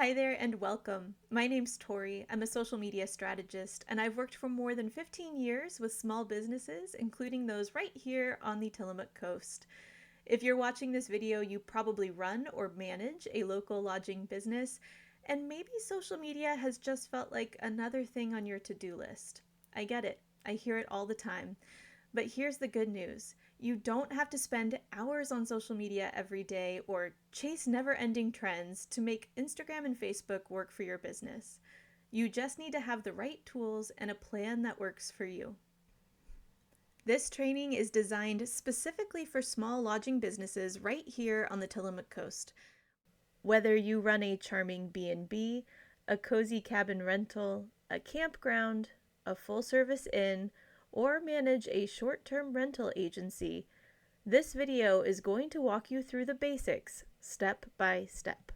Hi there and welcome. My name's Tori. I'm a social media strategist, and I've worked for more than 15 years with small businesses, including those right here on the Tillamook Coast. If you're watching this video, you probably run or manage a local lodging business, and maybe social media has just felt like another thing on your to-do list. I get it. I hear it all the time. But here's the good news. You don't have to spend hours on social media every day or chase never-ending trends to make Instagram and Facebook work for your business. You just need to have the right tools and a plan that works for you. This training is designed specifically for small lodging businesses right here on the Tillamook Coast. Whether you run a charming B&B, a cozy cabin rental, a campground, a full-service inn, or manage a short-term rental agency, this video is going to walk you through the basics, step by step.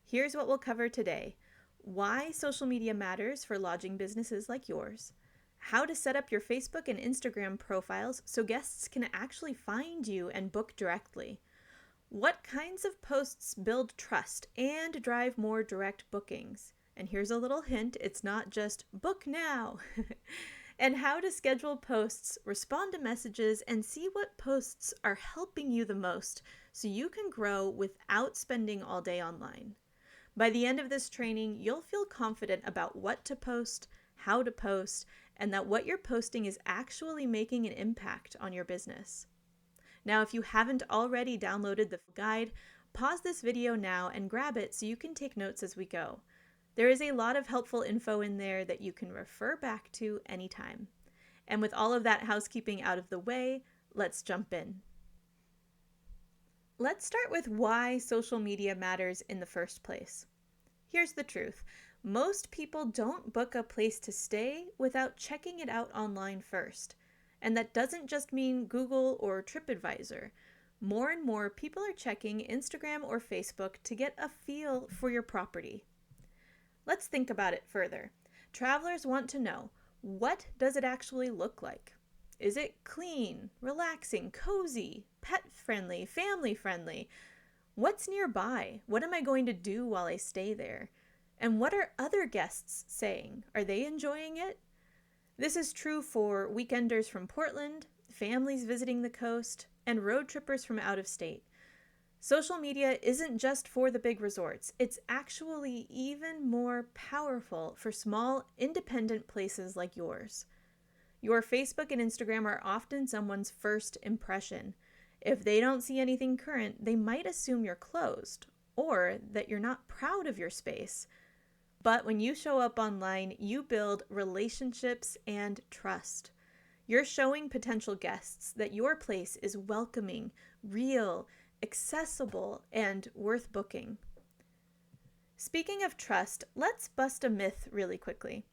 Here's what we'll cover today: why social media matters for lodging businesses like yours, how to set up your Facebook and Instagram profiles so guests can actually find you and book directly, what kinds of posts build trust and drive more direct bookings. And here's a little hint, it's not just book now. And how to schedule posts, respond to messages, and see what posts are helping you the most so you can grow without spending all day online. By the end of this training, you'll feel confident about what to post, how to post, and that what you're posting is actually making an impact on your business. Now, if you haven't already downloaded the guide, pause this video now and grab it so you can take notes as we go. There is a lot of helpful info in there that you can refer back to anytime. And with all of that housekeeping out of the way, let's jump in. Let's start with why social media matters in the first place. Here's the truth. Most people don't book a place to stay without checking it out online first. And that doesn't just mean Google or TripAdvisor. More and more people are checking Instagram or Facebook to get a feel for your property. Let's think about it further. Travelers want to know, what does it actually look like? Is it clean, relaxing, cozy, pet-friendly, family-friendly? What's nearby? What am I going to do while I stay there? And what are other guests saying? Are they enjoying it? This is true for weekenders from Portland, families visiting the coast, and road trippers from out of state. Social media isn't just for the big resorts. It's actually even more powerful for small, independent places like yours. Your Facebook and Instagram are often someone's first impression. If they don't see anything current, they might assume you're closed or that you're not proud of your space. But when you show up online, you build relationships and trust. You're showing potential guests that your place is welcoming, real, accessible, and worth booking. Speaking of trust, let's bust a myth really quickly.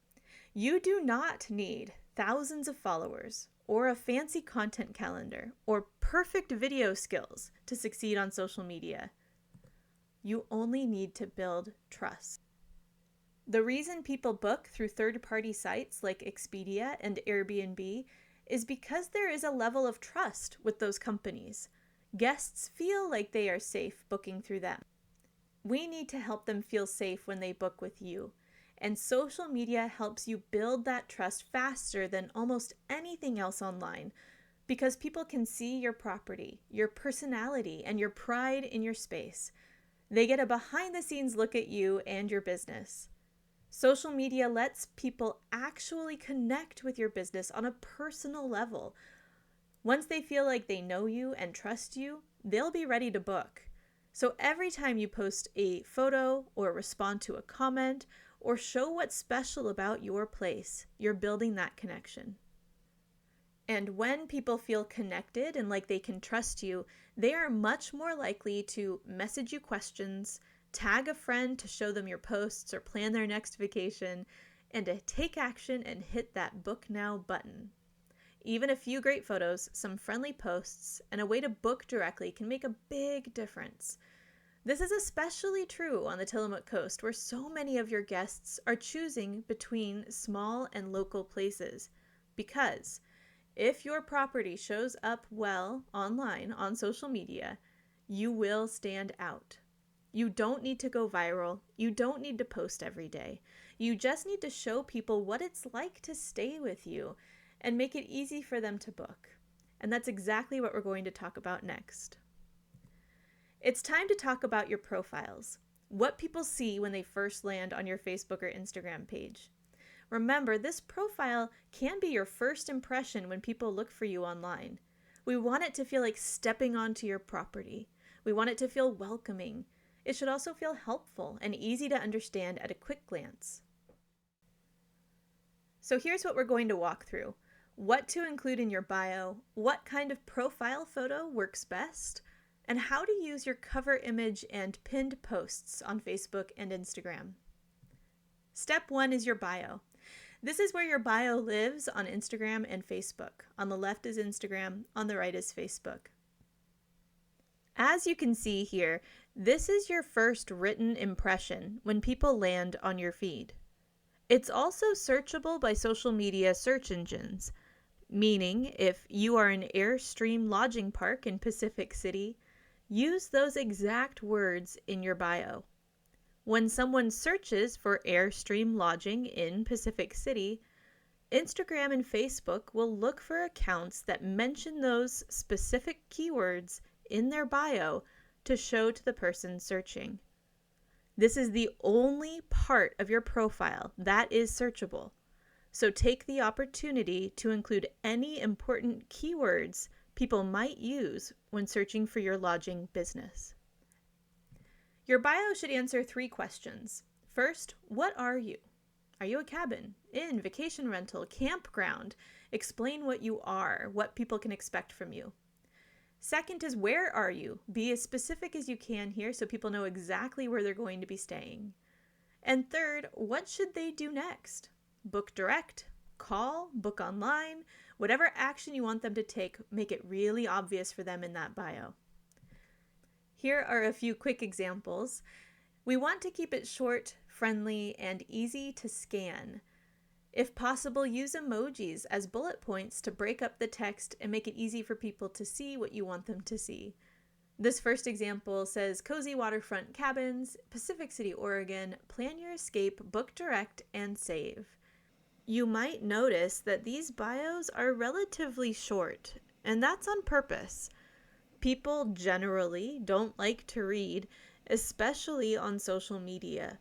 You do not need thousands of followers or a fancy content calendar or perfect video skills to succeed on social media. You only need to build trust. The reason people book through third-party sites like Expedia and Airbnb is because there is a level of trust with those companies. Guests feel like they are safe booking through them. We need to help them feel safe when they book with you. And social media helps you build that trust faster than almost anything else online because people can see your property, your personality, and your pride in your space. They get a behind-the-scenes look at you and your business. Social media lets people actually connect with your business on a personal level. Once they feel like they know you and trust you, they'll be ready to book. So every time you post a photo or respond to a comment or show what's special about your place, you're building that connection. And when people feel connected and like they can trust you, they are much more likely to message you questions, tag a friend to show them your posts or plan their next vacation, and to take action and hit that book now button. Even a few great photos, some friendly posts, and a way to book directly can make a big difference. This is especially true on the Tillamook Coast, where so many of your guests are choosing between small and local places. Because if your property shows up well online on social media, you will stand out. You don't need to go viral. You don't need to post every day. You just need to show people what it's like to stay with you and make it easy for them to book. And that's exactly what we're going to talk about next. It's time to talk about your profiles, what people see when they first land on your Facebook or Instagram page. Remember, this profile can be your first impression when people look for you online. We want it to feel like stepping onto your property. We want it to feel welcoming. It should also feel helpful and easy to understand at a quick glance. So here's what we're going to walk through. What to include in your bio, what kind of profile photo works best, and how to use your cover image and pinned posts on Facebook and Instagram. Step 1 is your bio. This is where your bio lives on Instagram and Facebook. On the left is Instagram, on the right is Facebook. As you can see here, this is your first written impression when people land on your feed. It's also searchable by social media search engines, meaning if you are an Airstream lodging park in Pacific City, use those exact words in your bio. When someone searches for Airstream lodging in Pacific City, Instagram and Facebook will look for accounts that mention those specific keywords in their bio to show to the person searching. This is the only part of your profile that is searchable, so take the opportunity to include any important keywords people might use when searching for your lodging business. Your bio should answer 3 questions. First, what are you? Are you a cabin, inn, vacation rental, campground? Explain what you are, what people can expect from you. Second is, where are you? Be as specific as you can here so people know exactly where they're going to be staying. And third, what should they do next? Book direct, call, book online, whatever action you want them to take, make it really obvious for them in that bio. Here are a few quick examples. We want to keep it short, friendly, and easy to scan. If possible, use emojis as bullet points to break up the text and make it easy for people to see what you want them to see. This first example says, Cozy Waterfront Cabins, Pacific City, Oregon. Plan your escape, book direct, and save. You might notice that these bios are relatively short, and that's on purpose. People generally don't like to read, especially on social media.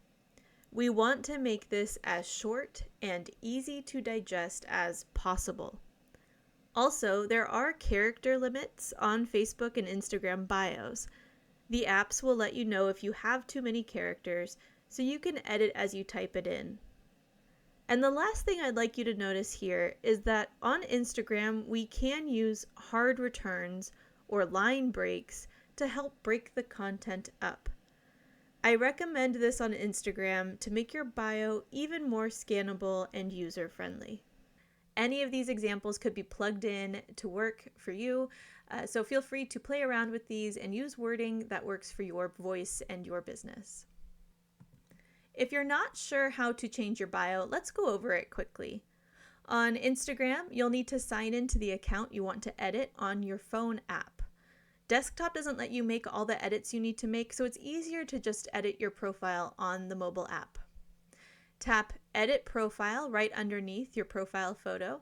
We want to make this as short and easy to digest as possible. Also, there are character limits on Facebook and Instagram bios. The apps will let you know if you have too many characters, so you can edit as you type it in. And the last thing I'd like you to notice here is that on Instagram, we can use hard returns or line breaks to help break the content up. I recommend this on Instagram to make your bio even more scannable and user-friendly. Any of these examples could be plugged in to work for you, so feel free to play around with these and use wording that works for your voice and your business. If you're not sure how to change your bio, let's go over it quickly. On Instagram, you'll need to sign into the account you want to edit on your phone app. Desktop doesn't let you make all the edits you need to make, so it's easier to just edit your profile on the mobile app. Tap Edit Profile right underneath your profile photo,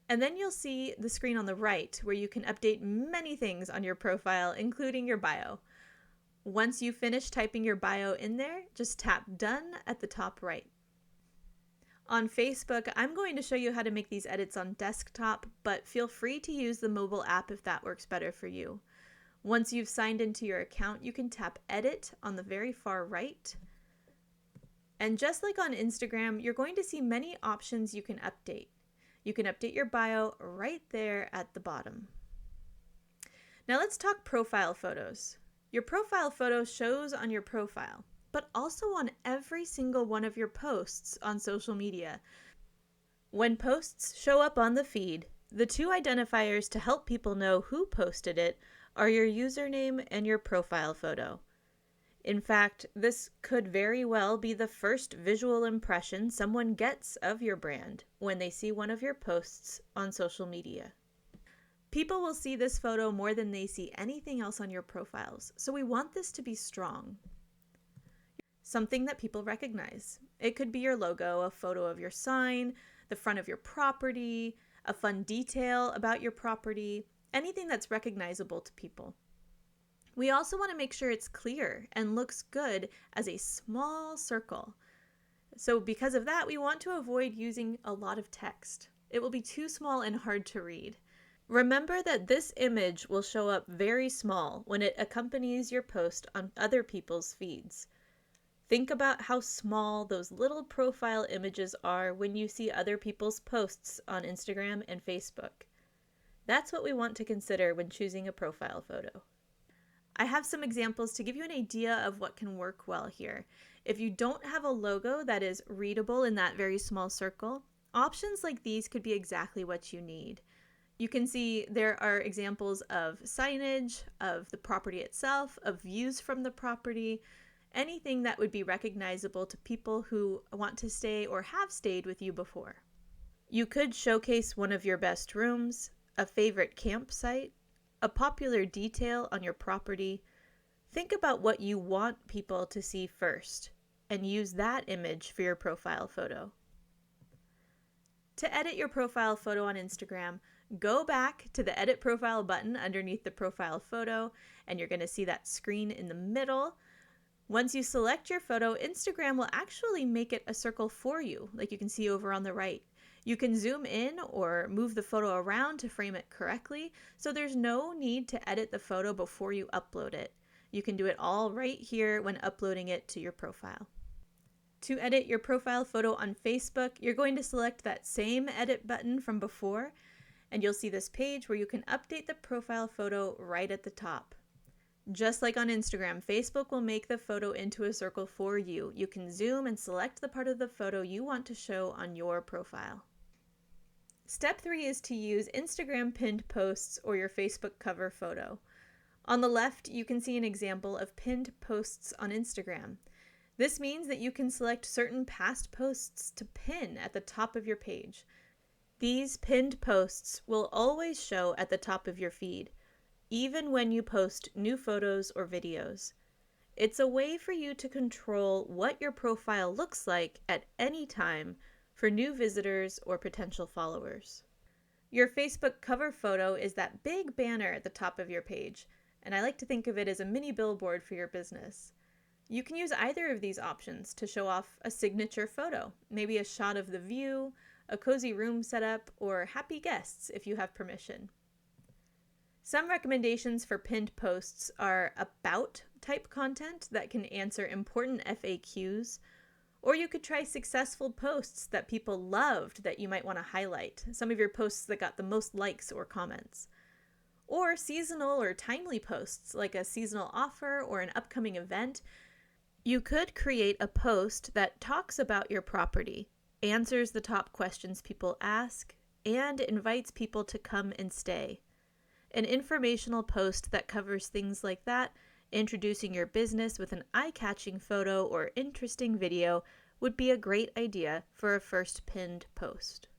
and then you'll see the screen on the right where you can update many things on your profile, including your bio. Once you finish typing your bio in there, just tap Done at the top right. On Facebook, I'm going to show you how to make these edits on desktop, but feel free to use the mobile app if that works better for you. Once you've signed into your account, you can tap Edit on the very far right. And just like on Instagram, you're going to see many options you can update. You can update your bio right there at the bottom. Now let's talk profile photos. Your profile photo shows on your profile, but also on every single one of your posts on social media. When posts show up on the feed, the 2 identifiers to help people know who posted it are your username and your profile photo. In fact, this could very well be the first visual impression someone gets of your brand when they see one of your posts on social media. People will see this photo more than they see anything else on your profiles, so we want this to be strong. something that people recognize. It could be your logo, a photo of your sign, the front of your property, a fun detail about your property, anything that's recognizable to people. We also want to make sure it's clear and looks good as a small circle. So because of that, we want to avoid using a lot of text. It will be too small and hard to read. Remember that this image will show up very small when it accompanies your post on other people's feeds. Think about how small those little profile images are when you see other people's posts on Instagram and Facebook. That's what we want to consider when choosing a profile photo. I have some examples to give you an idea of what can work well here. If you don't have a logo that is readable in that very small circle, options like these could be exactly what you need. You can see there are examples of signage, of the property itself, of views from the property, anything that would be recognizable to people who want to stay or have stayed with you before. You could showcase one of your best rooms, a favorite campsite, a popular detail on your property. Think about what you want people to see first and use that image for your profile photo. To edit your profile photo on Instagram, go back to the Edit Profile button underneath the profile photo, and you're going to see that screen in the middle. Once you select your photo, Instagram will actually make it a circle for you, like you can see over on the right. You can zoom in or move the photo around to frame it correctly, so there's no need to edit the photo before you upload it. You can do it all right here when uploading it to your profile. To edit your profile photo on Facebook, you're going to select that same edit button from before, and you'll see this page where you can update the profile photo right at the top. Just like on Instagram, Facebook will make the photo into a circle for you. You can zoom and select the part of the photo you want to show on your profile. Step 3 is to use Instagram pinned posts or your Facebook cover photo. On the left, you can see an example of pinned posts on Instagram. This means that you can select certain past posts to pin at the top of your page. These pinned posts will always show at the top of your feed, even when you post new photos or videos. It's a way for you to control what your profile looks like at any time for new visitors or potential followers. Your Facebook cover photo is that big banner at the top of your page, and I like to think of it as a mini billboard for your business. You can use either of these options to show off a signature photo, maybe a shot of the view, a cozy room setup, or happy guests if you have permission. Some recommendations for pinned posts are about type content that can answer important FAQs, or you could try successful posts that people loved that you might want to highlight, some of your posts that got the most likes or comments. Or seasonal or timely posts like a seasonal offer or an upcoming event. You could create a post that talks about your property, answers the top questions people ask, and invites people to come and stay. An informational post that covers things like that, introducing your business with an eye-catching photo or interesting video, would be a great idea for a first pinned post.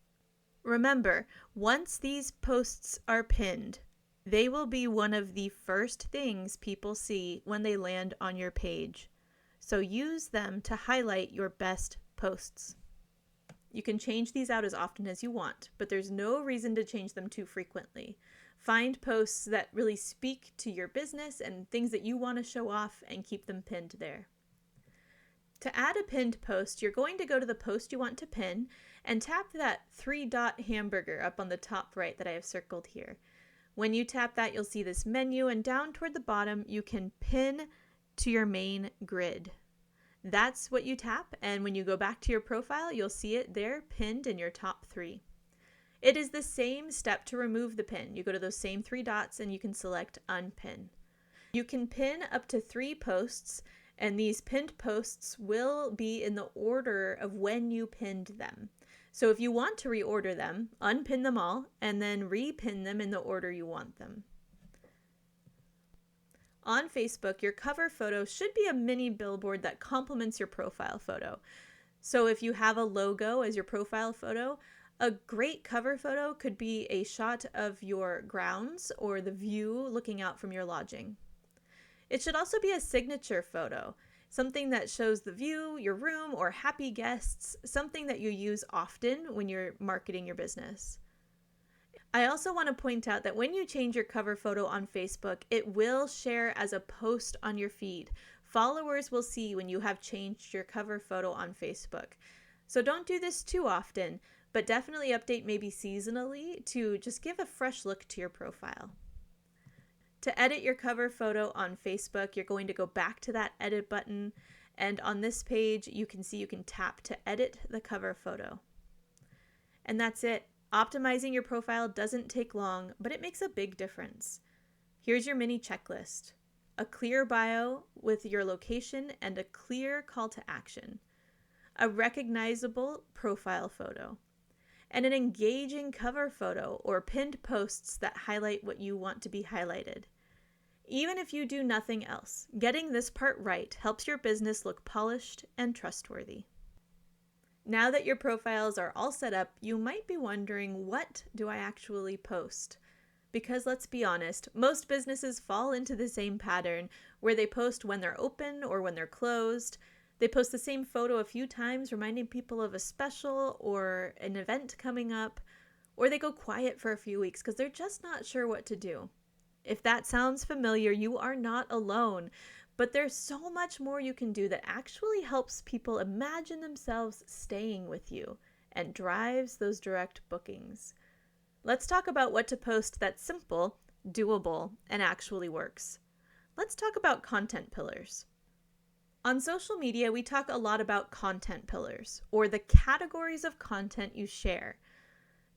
Remember, once these posts are pinned, they will be one of the first things people see when they land on your page. So use them to highlight your best posts. You can change these out as often as you want, but there's no reason to change them too frequently. Find posts that really speak to your business and things that you want to show off and keep them pinned there. To add a pinned post, you're going to go to the post you want to pin and tap that 3-dot hamburger up on the top right that I have circled here. When you tap that, you'll see this menu, and down toward the bottom, you can pin to your main grid. That's what you tap, and when you go back to your profile, you'll see it there pinned in your top 3. It is the same step to remove the pin. You go to those same 3 dots and you can select unpin. You can pin up to 3 posts, and these pinned posts will be in the order of when you pinned them. So if you want to reorder them, unpin them all and then repin them in the order you want them. On Facebook, your cover photo should be a mini billboard that complements your profile photo. So if you have a logo as your profile photo, a great cover photo could be a shot of your grounds or the view looking out from your lodging. It should also be a signature photo. something that shows the view, your room, or happy guests, something that you use often when you're marketing your business. I also want to point out that when you change your cover photo on Facebook, it will share as a post on your feed. Followers will see when you have changed your cover photo on Facebook. So don't do this too often, but definitely update maybe seasonally to just give a fresh look to your profile. To edit your cover photo on Facebook, you're going to go back to that edit button, and on this page, you can see you can tap to edit the cover photo. And that's it. Optimizing your profile doesn't take long, but it makes a big difference. Here's your mini checklist: a clear bio with your location and a clear call to action, a recognizable profile photo, and an engaging cover photo or pinned posts that highlight what you want to be highlighted. Even if you do nothing else, getting this part right helps your business look polished and trustworthy. Now that your profiles are all set up, you might be wondering, what do I actually post? Because let's be honest, most businesses fall into the same pattern where they post when they're open or when they're closed. They post the same photo a few times, reminding people of a special or an event coming up, or they go quiet for a few weeks because they're just not sure what to do. If that sounds familiar, you are not alone, but there's so much more you can do that actually helps people imagine themselves staying with you and drives those direct bookings. Let's talk about what to post that's simple, doable, and actually works. Let's talk about content pillars. On social media, we talk a lot about content pillars, or the categories of content you share.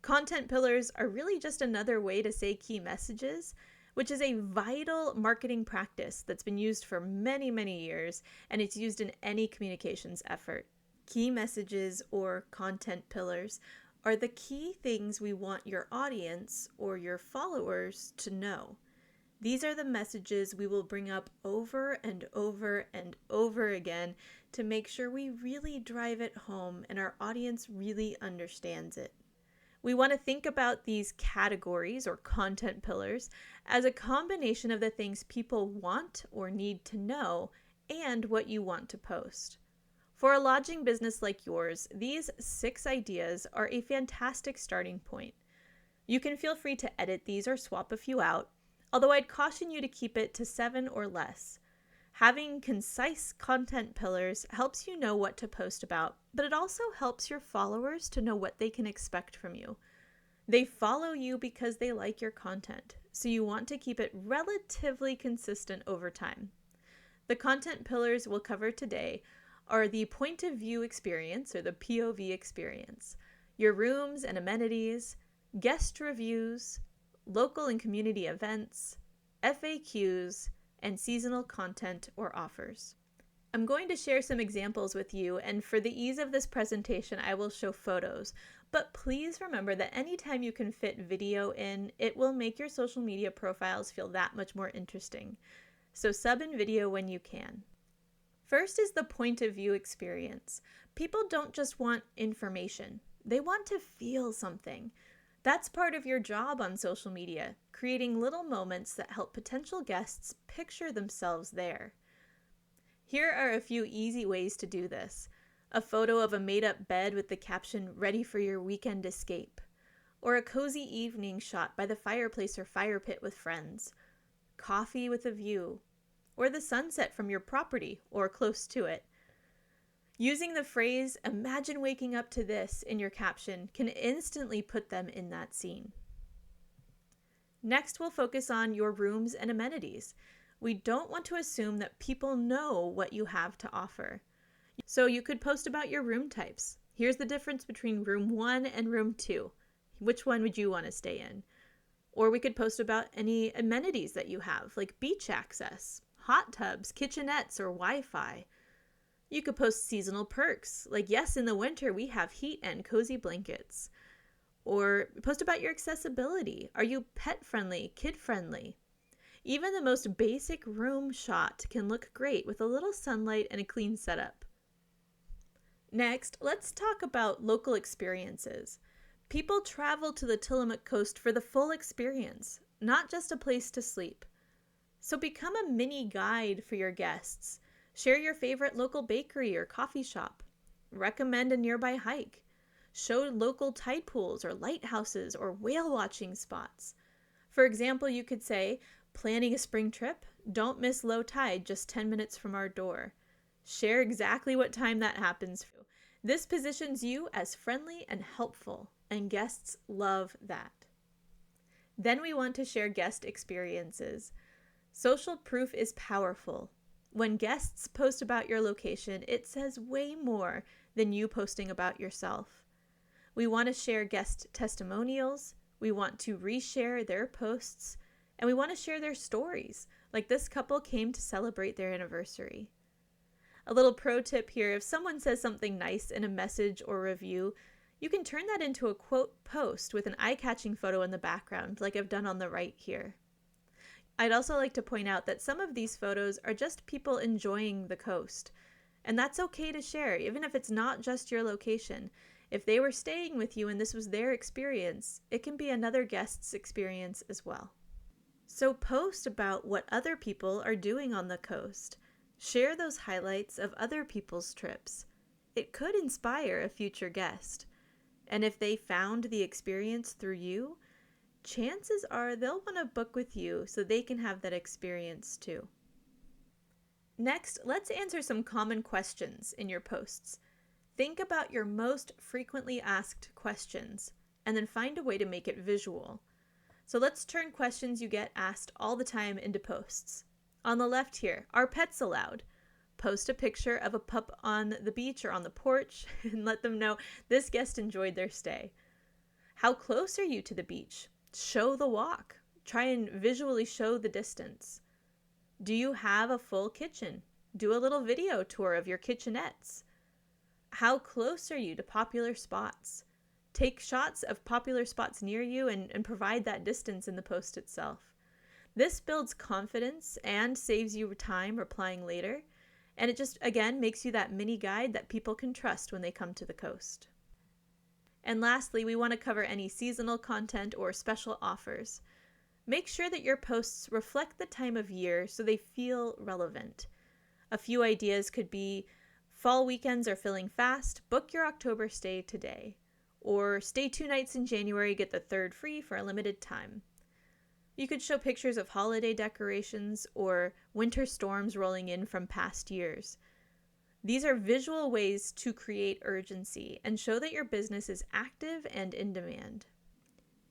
Content pillars are really just another way to say key messages, which is a vital marketing practice that's been used for many, many years, and it's used in any communications effort. Key messages or content pillars are the key things we want your audience or your followers to know. These are the messages we will bring up over and over and over again to make sure we really drive it home and our audience really understands it. We want to think about these categories or content pillars as a combination of the things people want or need to know and what you want to post. For a lodging business like yours, these 6 ideas are a fantastic starting point. You can feel free to edit these or swap a few out, although I'd caution you to keep it to 7 or less. Having concise content pillars helps you know what to post about, but it also helps your followers to know what they can expect from you. They follow you because they like your content, so you want to keep it relatively consistent over time. The content pillars we'll cover today are the point of view experience, or the POV experience, your rooms and amenities, guest reviews, local and community events, FAQs, and seasonal content or offers. I'm going to share some examples with you, and for the ease of this presentation, I will show photos. But please remember that anytime you can fit video in, it will make your social media profiles feel that much more interesting. So sub in video when you can. First is the point of view experience. People don't just want information. They want to feel something. That's part of your job on social media, creating little moments that help potential guests picture themselves there. Here are a few easy ways to do this. A photo of a made-up bed with the caption, "Ready for your weekend escape," or a cozy evening shot by the fireplace or fire pit with friends, coffee with a view, or the sunset from your property or close to it. Using the phrase, "Imagine waking up to this" in your caption can instantly put them in that scene. Next, we'll focus on your rooms and amenities. We don't want to assume that people know what you have to offer. So you could post about your room types. Here's the difference between room 1 and room 2. Which one would you want to stay in? Or we could post about any amenities that you have, like beach access, hot tubs, kitchenettes, or Wi-Fi. You could post seasonal perks, like yes, in the winter we have heat and cozy blankets. Or post about your accessibility. Are you pet-friendly, kid-friendly? Even the most basic room shot can look great with a little sunlight and a clean setup. Next, let's talk about local experiences. People travel to the Tillamook Coast for the full experience, not just a place to sleep. So become a mini guide for your guests. Share your favorite local bakery or coffee shop. Recommend a nearby hike. Show local tide pools or lighthouses or whale watching spots. For example, you could say, planning a spring trip, don't miss low tide just 10 minutes from our door. Share exactly what time that happens. This positions you as friendly and helpful, and guests love that. Then we want to share guest experiences. Social proof is powerful. When guests post about your location, it says way more than you posting about yourself. We want to share guest testimonials. We want to reshare their posts. And we want to share their stories, like this couple came to celebrate their anniversary. A little pro tip here, if someone says something nice in a message or review, you can turn that into a quote post with an eye-catching photo in the background, like I've done on the right here. I'd also like to point out that some of these photos are just people enjoying the coast. And that's okay to share, even if it's not just your location. If they were staying with you and this was their experience, it can be another guest's experience as well. So post about what other people are doing on the coast. Share those highlights of other people's trips. It could inspire a future guest. And if they found the experience through you, chances are they'll want to book with you so they can have that experience too. Next, let's answer some common questions in your posts. Think about your most frequently asked questions and then find a way to make it visual. So let's turn questions you get asked all the time into posts. On the left here, are pets allowed? Post a picture of a pup on the beach or on the porch and let them know this guest enjoyed their stay. How close are you to the beach? Show the walk. Try and visually show the distance. Do you have a full kitchen? Do a little video tour of your kitchenettes. How close are you to popular spots? Take shots of popular spots near you and provide that distance in the post itself. This builds confidence and saves you time replying later. And it just, again, makes you that mini guide that people can trust when they come to the coast. And lastly, we want to cover any seasonal content or special offers. Make sure that your posts reflect the time of year so they feel relevant. A few ideas could be, fall weekends are filling fast, book your October stay today. Or stay 2 nights in January, get the 3rd free for a limited time. You could show pictures of holiday decorations or winter storms rolling in from past years. These are visual ways to create urgency and show that your business is active and in demand.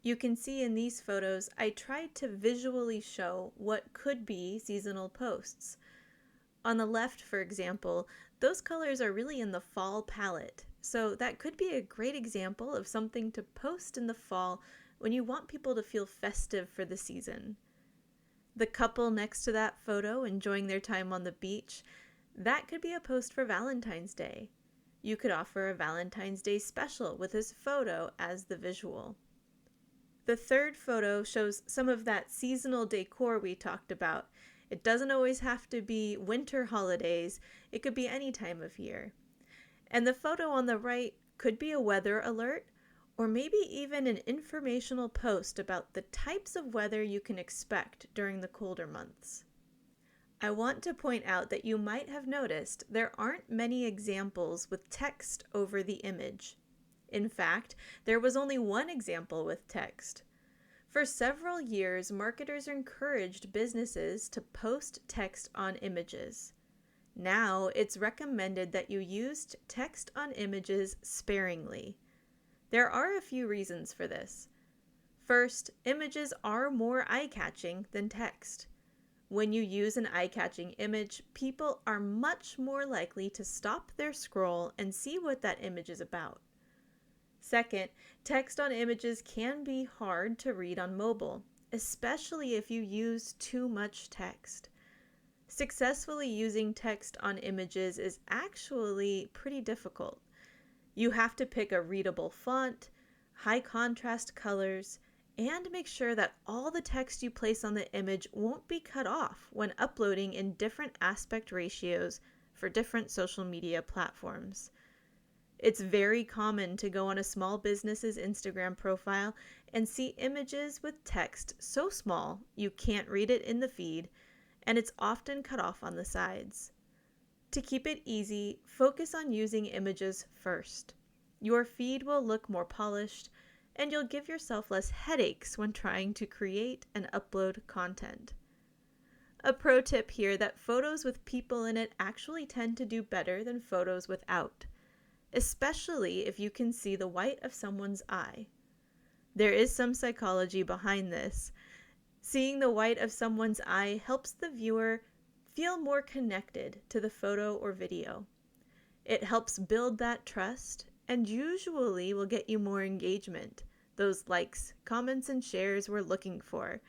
You can see in these photos, I tried to visually show what could be seasonal posts. On the left, for example, those colors are really in the fall palette, so that could be a great example of something to post in the fall when you want people to feel festive for the season. The couple next to that photo enjoying their time on the beach, that could be a post for Valentine's Day. You could offer a Valentine's Day special with this photo as the visual. The third photo shows some of that seasonal decor we talked about. It doesn't always have to be winter holidays, it could be any time of year. And the photo on the right could be a weather alert, or maybe even an informational post about the types of weather you can expect during the colder months. I want to point out that you might have noticed there aren't many examples with text over the image. In fact, there was only one example with text. For several years, marketers encouraged businesses to post text on images. Now, it's recommended that you use text on images sparingly. There are a few reasons for this. First, images are more eye-catching than text. When you use an eye-catching image, people are much more likely to stop their scroll and see what that image is about. Second, text on images can be hard to read on mobile, especially if you use too much text. Successfully using text on images is actually pretty difficult. You have to pick a readable font, high contrast colors, and make sure that all the text you place on the image won't be cut off when uploading in different aspect ratios for different social media platforms. It's very common to go on a small business's Instagram profile and see images with text so small you can't read it in the feed, and it's often cut off on the sides. To keep it easy, focus on using images first. Your feed will look more polished, and you'll give yourself less headaches when trying to create and upload content. A pro tip here that photos with people in it actually tend to do better than photos without, especially if you can see the white of someone's eye. There is some psychology behind this. Seeing the white of someone's eye helps the viewer feel more connected to the photo or video. It helps build that trust and usually will get you more engagement, those likes, comments, and shares we're looking for.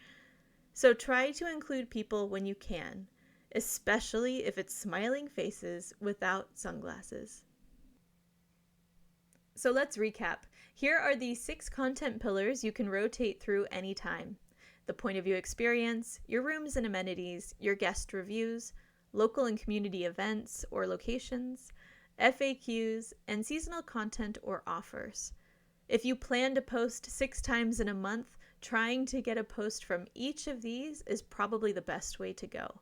So try to include people when you can, especially if it's smiling faces without sunglasses. So let's recap. Here are the 6 content pillars you can rotate through anytime: the point of view experience, your rooms and amenities, your guest reviews, local and community events or locations, FAQs, and seasonal content or offers. If you plan to post 6 times in a month, trying to get a post from each of these is probably the best way to go.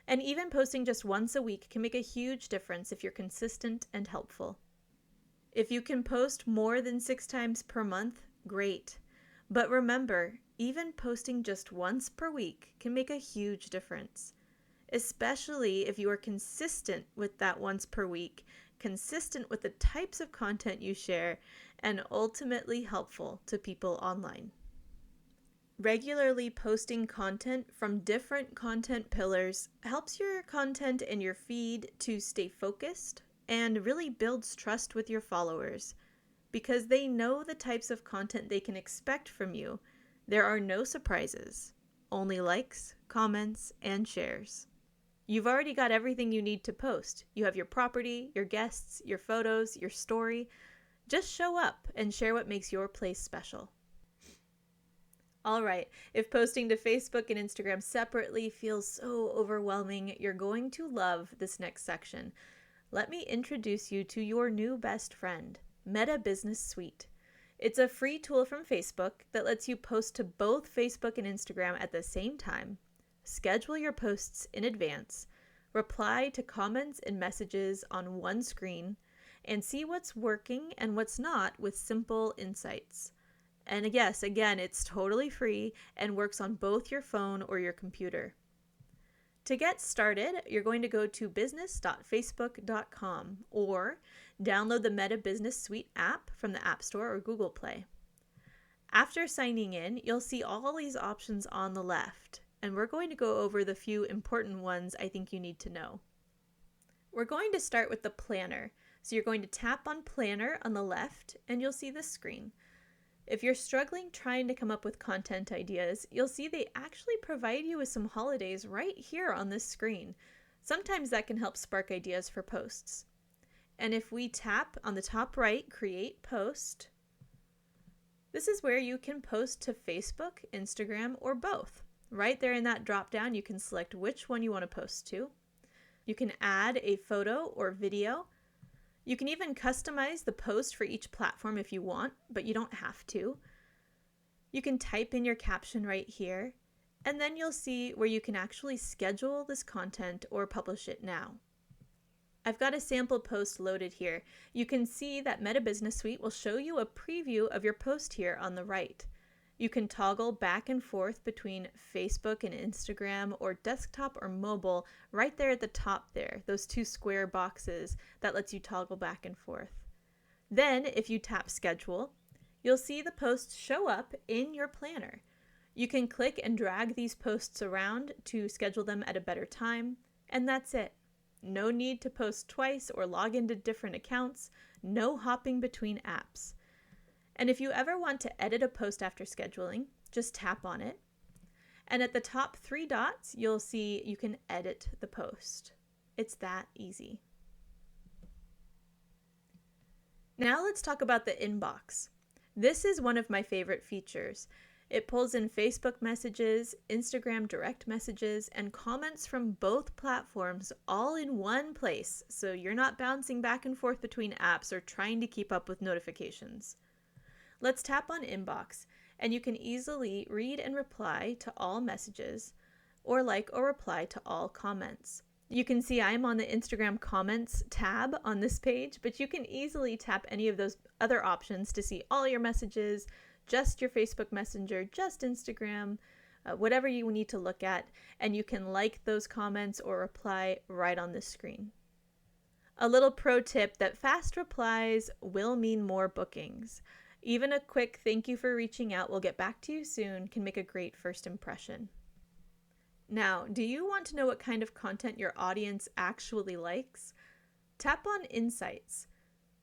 And even posting just once a week can make a huge difference if you're consistent and helpful. If you can post more than 6 times per month, great. But remember, even posting just once per week can make a huge difference, especially if you are consistent with that once per week, consistent with the types of content you share, and ultimately helpful to people online. Regularly posting content from different content pillars helps your content and your feed to stay focused and really builds trust with your followers because they know the types of content they can expect from you. There are no surprises, only likes, comments, and shares. You've already got everything you need to post. You have your property, your guests, your photos, your story. Just show up and share what makes your place special. All right, if posting to Facebook and Instagram separately feels so overwhelming, you're going to love this next section. Let me introduce you to your new best friend, Meta Business Suite. It's a free tool from Facebook that lets you post to both Facebook and Instagram at the same time, schedule your posts in advance, reply to comments and messages on one screen, and see what's working and what's not with simple insights. And yes, again, it's totally free and works on both your phone or your computer. To get started, you're going to go to business.facebook.com or download the Meta Business Suite app from the App Store or Google Play. After signing in, you'll see all these options on the left, and we're going to go over the few important ones I think you need to know. We're going to start with the planner. So you're going to tap on Planner on the left, and you'll see this screen. If you're struggling trying to come up with content ideas, you'll see they actually provide you with some holidays right here on this screen. Sometimes that can help spark ideas for posts. And if we tap on the top right, Create Post, this is where you can post to Facebook, Instagram, or both. Right there in that drop down, you can select which one you want to post to. You can add a photo or video. You can even customize the post for each platform if you want, but you don't have to. You can type in your caption right here, and then you'll see where you can actually schedule this content or publish it now. I've got a sample post loaded here. You can see that Meta Business Suite will show you a preview of your post here on the right. You can toggle back and forth between Facebook and Instagram or desktop or mobile right there at the top there, those 2 square boxes that lets you toggle back and forth. Then if you tap schedule, you'll see the posts show up in your planner. You can click and drag these posts around to schedule them at a better time, and that's it. No need to post twice or log into different accounts, no hopping between apps. And if you ever want to edit a post after scheduling, just tap on it. And at the top 3 dots, you'll see you can edit the post. It's that easy. Now let's talk about the inbox. This is one of my favorite features. It pulls in Facebook messages, Instagram direct messages, and comments from both platforms all in one place, so you're not bouncing back and forth between apps or trying to keep up with notifications. Let's tap on Inbox, and you can easily read and reply to all messages, or like or reply to all comments. You can see I'm on the Instagram comments tab on this page, but you can easily tap any of those other options to see all your messages, just your Facebook Messenger, just Instagram, whatever you need to look at, and you can like those comments or reply right on the screen. A little pro tip that fast replies will mean more bookings. Even a quick "thank you for reaching out, we'll get back to you soon" can make a great first impression. Now, do you want to know what kind of content your audience actually likes? Tap on Insights.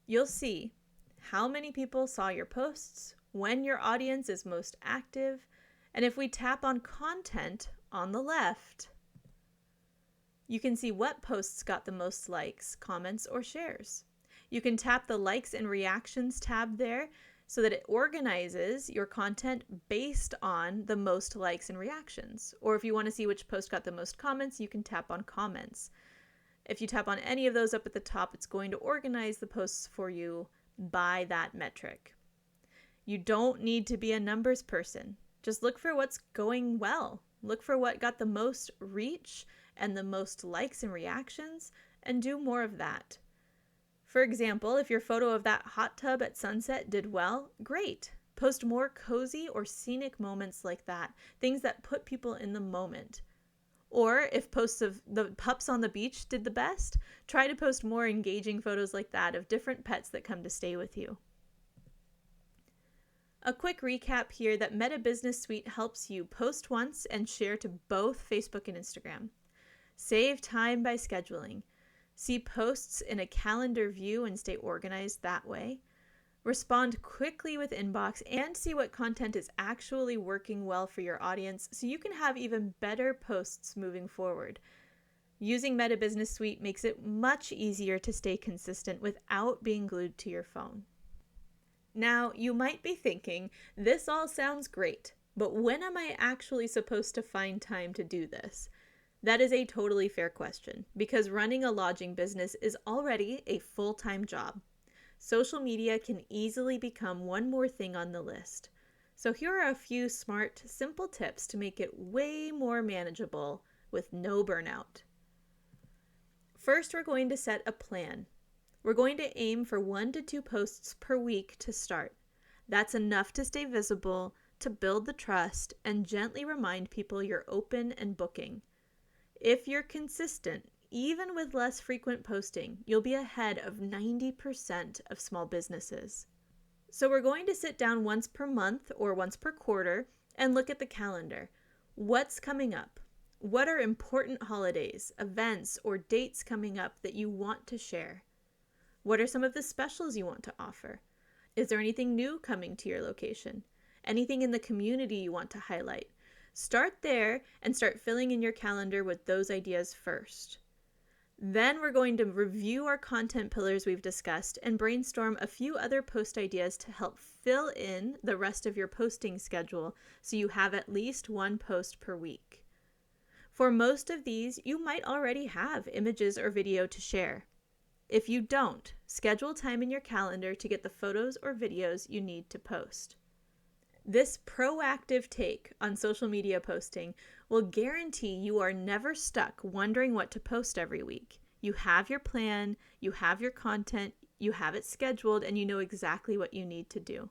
You'll see how many people saw your posts, when your audience is most active, and if we tap on Content on the left, you can see what posts got the most likes, comments, or shares. You can tap the Likes and Reactions tab there so that it organizes your content based on the most likes and reactions. Or if you want to see which post got the most comments, you can tap on Comments. If you tap on any of those up at the top, it's going to organize the posts for you by that metric. You don't need to be a numbers person. Just look for what's going well. Look for what got the most reach and the most likes and reactions, and do more of that. For example, if your photo of that hot tub at sunset did well, great. Post more cozy or scenic moments like that, things that put people in the moment. Or if posts of the pups on the beach did the best, try to post more engaging photos like that of different pets that come to stay with you. A quick recap here that Meta Business Suite helps you post once and share to both Facebook and Instagram. Save time by scheduling. See posts in a calendar view and stay organized that way. Respond quickly with inbox and see what content is actually working well for your audience so you can have even better posts moving forward. Using Meta Business Suite makes it much easier to stay consistent without being glued to your phone. Now, you might be thinking, this all sounds great, but when am I actually supposed to find time to do this? That is a totally fair question, because running a lodging business is already a full-time job. Social media can easily become one more thing on the list. So here are a few smart, simple tips to make it way more manageable with no burnout. First, we're going to set a plan. We're going to aim for 1 to 2 posts per week to start. That's enough to stay visible, to build the trust, and gently remind people you're open and booking. If you're consistent, even with less frequent posting, you'll be ahead of 90% of small businesses. So we're going to sit down once per month or once per quarter and look at the calendar. What's coming up? What are important holidays, events, or dates coming up that you want to share? What are some of the specials you want to offer? Is there anything new coming to your location? Anything in the community you want to highlight? Start there and start filling in your calendar with those ideas first. Then we're going to review our content pillars we've discussed and brainstorm a few other post ideas to help fill in the rest of your posting schedule so you have at least 1 post per week. For most of these, you might already have images or video to share. If you don't, schedule time in your calendar to get the photos or videos you need to post. This proactive take on social media posting will guarantee you are never stuck wondering what to post every week. You have your plan, you have your content, you have it scheduled, and you know exactly what you need to do.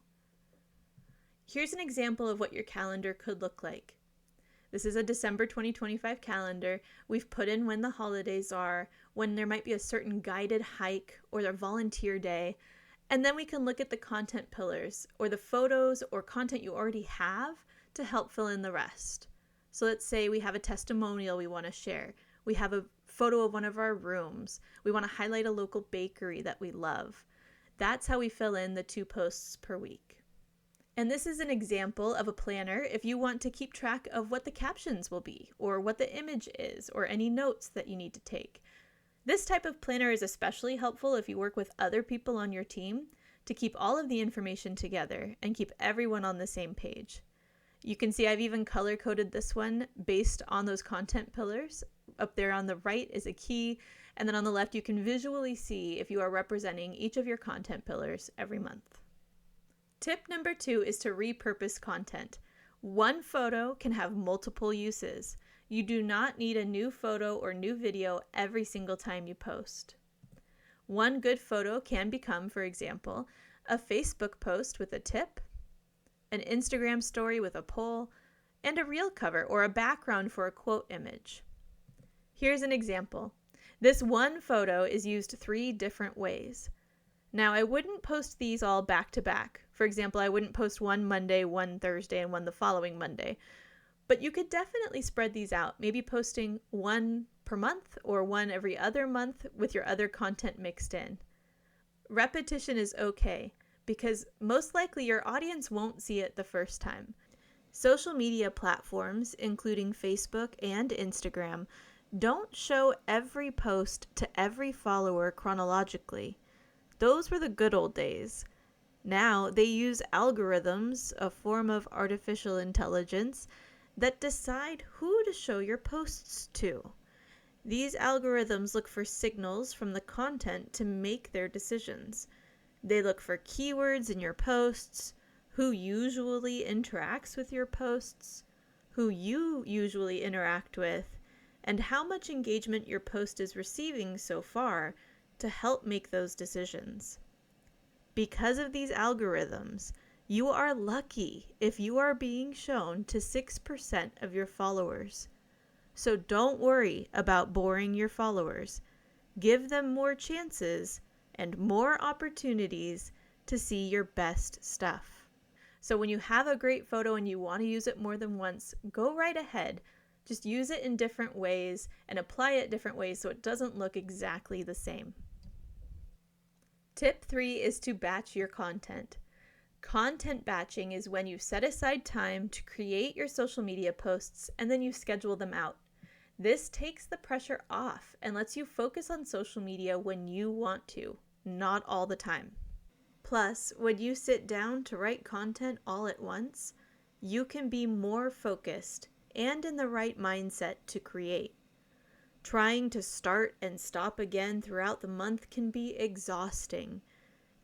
Here's an example of what your calendar could look like. This is a December 2025 calendar. We've put in when the holidays are, when there might be a certain guided hike or a volunteer day. And then we can look at the content pillars or the photos or content you already have to help fill in the rest. So let's say we have a testimonial we want to share. We have a photo of one of our rooms. We want to highlight a local bakery that we love. That's how we fill in the 2 posts per week. And this is an example of a planner if you want to keep track of what the captions will be or what the image is or any notes that you need to take. This type of planner is especially helpful if you work with other people on your team to keep all of the information together and keep everyone on the same page. You can see I've even color-coded this one based on those content pillars. Up there on the right is a key, and then on the left you can visually see if you are representing each of your content pillars every month. Tip number 2 is to repurpose content. One photo can have multiple uses. You do not need a new photo or new video every single time you post. One good photo can become, for example, a Facebook post with a tip, an Instagram story with a poll, and a reel cover or a background for a quote image. Here's an example. This one photo is used 3 different ways. Now, I wouldn't post these all back to back. For example, I wouldn't post one Monday, one Thursday, and one the following Monday. But you could definitely spread these out, maybe posting one per month or one every other month with your other content mixed in. Repetition is okay because most likely your audience won't see it the first time. Social media platforms, including Facebook and Instagram, don't show every post to every follower chronologically. Those were the good old days. Now they use algorithms, a form of artificial intelligence, that decide who to show your posts to. These algorithms look for signals from the content to make their decisions. They look for keywords in your posts, who usually interacts with your posts, who you usually interact with, and how much engagement your post is receiving so far to help make those decisions. Because of these algorithms, you are lucky if you are being shown to 6% of your followers. So don't worry about boring your followers. Give them more chances and more opportunities to see your best stuff. So when you have a great photo and you want to use it more than once, go right ahead. Just use it in different ways and apply it different ways so it doesn't look exactly the same. Tip 3 is to batch your content. Content batching is when you set aside time to create your social media posts and then you schedule them out. This takes the pressure off and lets you focus on social media when you want to, not all the time. Plus, when you sit down to write content all at once, you can be more focused and in the right mindset to create. Trying to start and stop again throughout the month can be exhausting.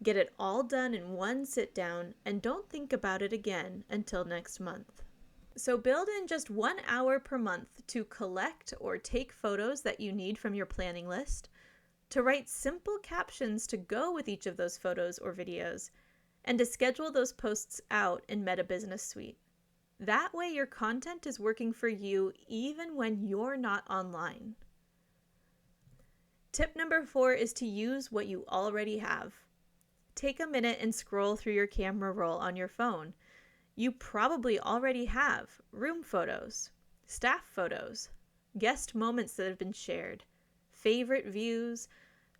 Get it all done in one sit down and don't think about it again until next month. So build in just 1 hour per month to collect or take photos that you need from your planning list, to write simple captions to go with each of those photos or videos, and to schedule those posts out in Meta Business Suite. That way your content is working for you even when you're not online. Tip number 4 is to use what you already have. Take a minute and scroll through your camera roll on your phone. You probably already have room photos, staff photos, guest moments that have been shared, favorite views,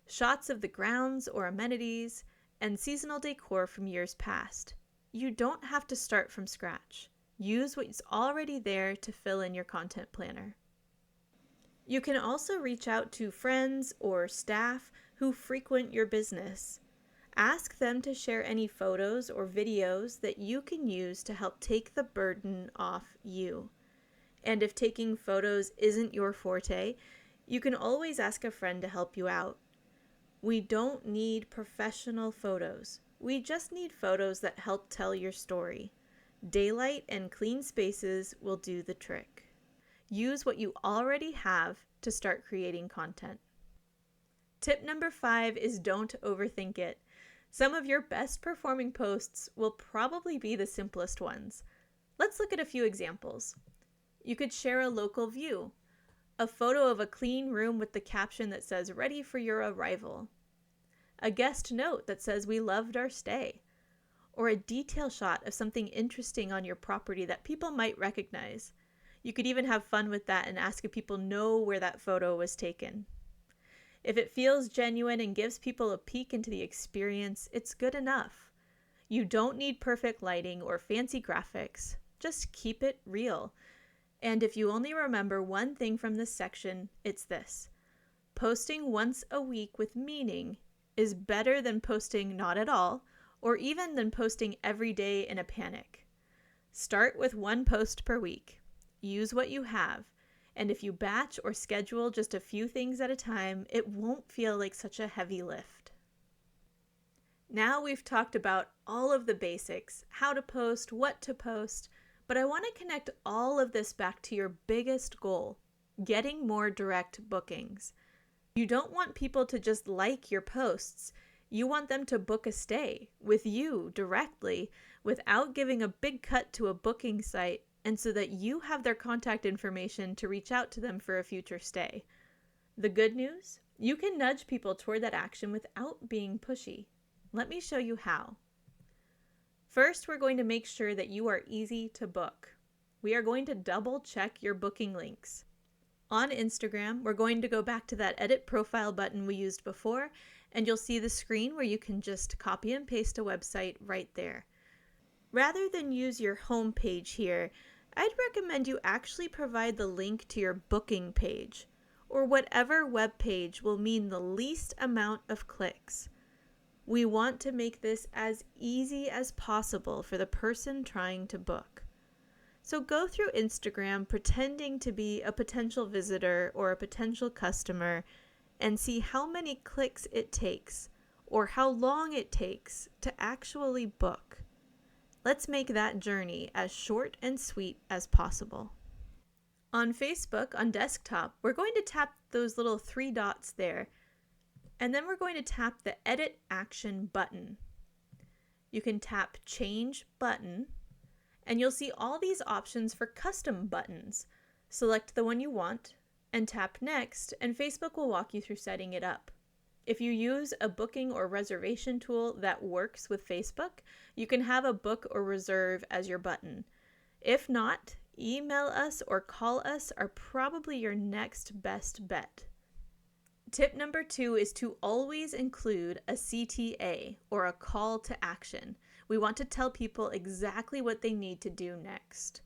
shots of the grounds or amenities, and seasonal decor from years past. You don't have to start from scratch. Use what's already there to fill in your content planner. You can also reach out to friends or staff who frequent your business. Ask them to share any photos or videos that you can use to help take the burden off you. And if taking photos isn't your forte, you can always ask a friend to help you out. We don't need professional photos. We just need photos that help tell your story. Daylight and clean spaces will do the trick. Use what you already have to start creating content. Tip number 5 is don't overthink it. Some of your best performing posts will probably be the simplest ones. Let's look at a few examples. You could share a local view, a photo of a clean room with the caption that says "Ready for your arrival," a guest note that says "We loved our stay," or a detail shot of something interesting on your property that people might recognize. You could even have fun with that and ask if people know where that photo was taken. If it feels genuine and gives people a peek into the experience, it's good enough. You don't need perfect lighting or fancy graphics. Just keep it real. And if you only remember one thing from this section, it's this: posting once a week with meaning is better than posting not at all, or even than posting every day in a panic. Start with 1 post per week. Use what you have. And if you batch or schedule just a few things at a time, it won't feel like such a heavy lift. Now we've talked about all of the basics, how to post, what to post, But I want to connect all of this back to your biggest goal, getting more direct bookings. You don't want people to just like your posts. You want them to book a stay with you directly without giving a big cut to a booking site, and so that you have their contact information to reach out to them for a future stay. The good news? You can nudge people toward that action without being pushy. Let me show you how. First, we're going to make sure that you are easy to book. We are going to double check your booking links. On Instagram, we're going to go back to that edit profile button we used before, and you'll see the screen where you can just copy and paste a website right there. Rather than use your home page here, I'd recommend you actually provide the link to your booking page, or whatever web page will mean the least amount of clicks. We want to make this as easy as possible for the person trying to book. So go through Instagram pretending to be a potential visitor or a potential customer and see how many clicks it takes or how long it takes to actually book. Let's make that journey as short and sweet as possible. On Facebook, on desktop, we're going to tap those little 3 dots there, and then we're going to tap the Edit Action button. You can tap Change Button, and you'll see all these options for custom buttons. Select the one you want, and tap Next, and Facebook will walk you through setting it up. If you use a booking or reservation tool that works with Facebook, you can have a book or reserve as your button. If not, email us or call us are probably your next best bet. Tip number 2 is to always include a CTA, or a call to action. We want to tell people exactly what they need to do next.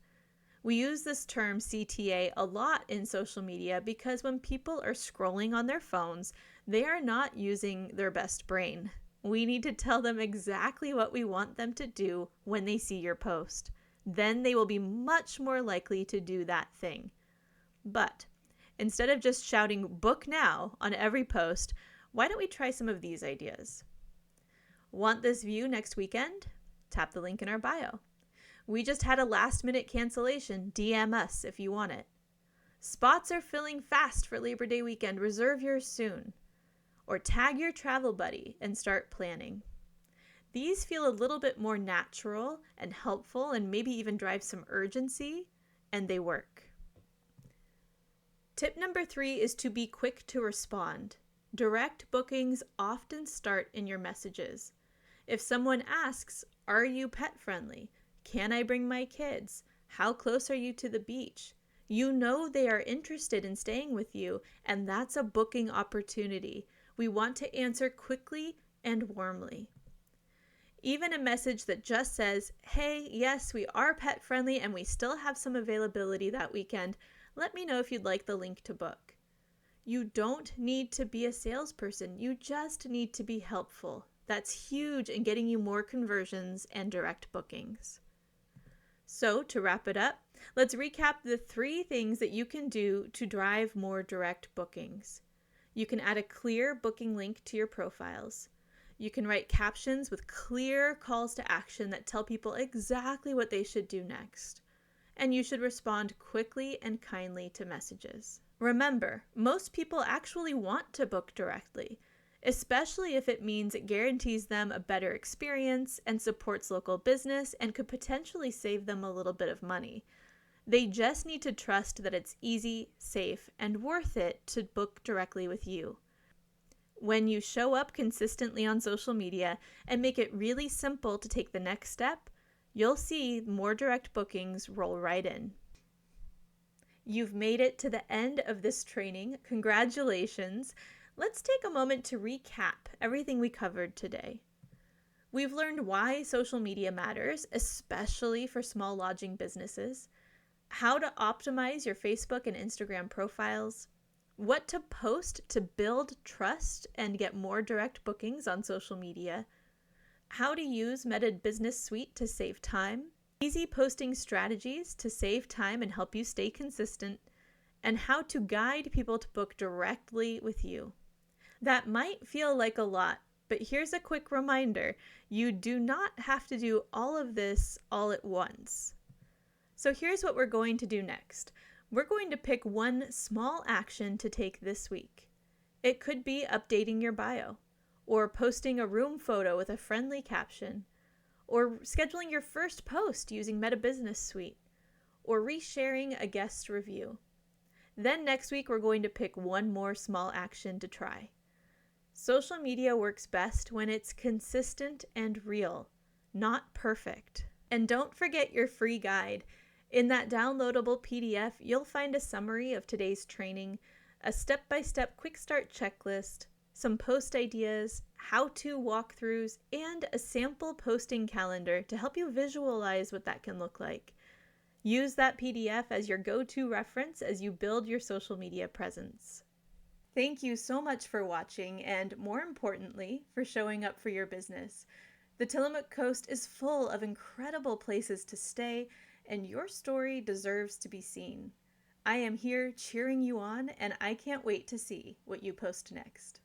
We use this term CTA a lot in social media because when people are scrolling on their phones, they are not using their best brain. We need to tell them exactly what we want them to do when they see your post. Then they will be much more likely to do that thing. But instead of just shouting "book now" on every post, why don't we try some of these ideas? Want this view next weekend? Tap the link in our bio. We just had a last-minute cancellation. DM us if you want it. Spots are filling fast for Labor Day weekend. Reserve yours soon. Or tag your travel buddy and start planning. These feel a little bit more natural and helpful and maybe even drive some urgency, and they work. Tip number 3 is to be quick to respond. Direct bookings often start in your messages. If someone asks, "Are you pet friendly? Can I bring my kids? How close are you to the beach?" You know they are interested in staying with you, and that's a booking opportunity. We want to answer quickly and warmly. Even a message that just says, "Hey, yes, we are pet friendly and we still have some availability that weekend. Let me know if you'd like the link to book." You don't need to be a salesperson. You just need to be helpful. That's huge in getting you more conversions and direct bookings. So to wrap it up, let's recap the 3 things that you can do to drive more direct bookings. You can add a clear booking link to your profiles. You can write captions with clear calls to action that tell people exactly what they should do next. And you should respond quickly and kindly to messages. Remember, most people actually want to book directly, especially if it means it guarantees them a better experience and supports local business and could potentially save them a little bit of money. They just need to trust that it's easy, safe, and worth it to book directly with you. When you show up consistently on social media and make it really simple to take the next step, you'll see more direct bookings roll right in. You've made it to the end of this training. Congratulations. Let's take a moment to recap everything we covered today. We've learned why social media matters, especially for small lodging businesses, how to optimize your Facebook and Instagram profiles, what to post to build trust and get more direct bookings on social media, how to use Meta Business Suite to save time, easy posting strategies to save time and help you stay consistent, and how to guide people to book directly with you. That might feel like a lot, but here's a quick reminder. You do not have to do all of this all at once. So here's what we're going to do next. We're going to pick one small action to take this week. It could be updating your bio, or posting a room photo with a friendly caption, or scheduling your first post using Meta Business Suite, or resharing a guest review. Then next week, we're going to pick one more small action to try. Social media works best when it's consistent and real, not perfect. And don't forget your free guide. In that downloadable PDF, you'll find a summary of today's training, a step-by-step quick start checklist, some post ideas, how-to walkthroughs, and a sample posting calendar to help you visualize what that can look like. Use that PDF as your go-to reference as you build your social media presence. Thank you so much for watching and, more importantly, for showing up for your business. The Tillamook Coast is full of incredible places to stay, and your story deserves to be seen. I am here cheering you on, and I can't wait to see what you post next.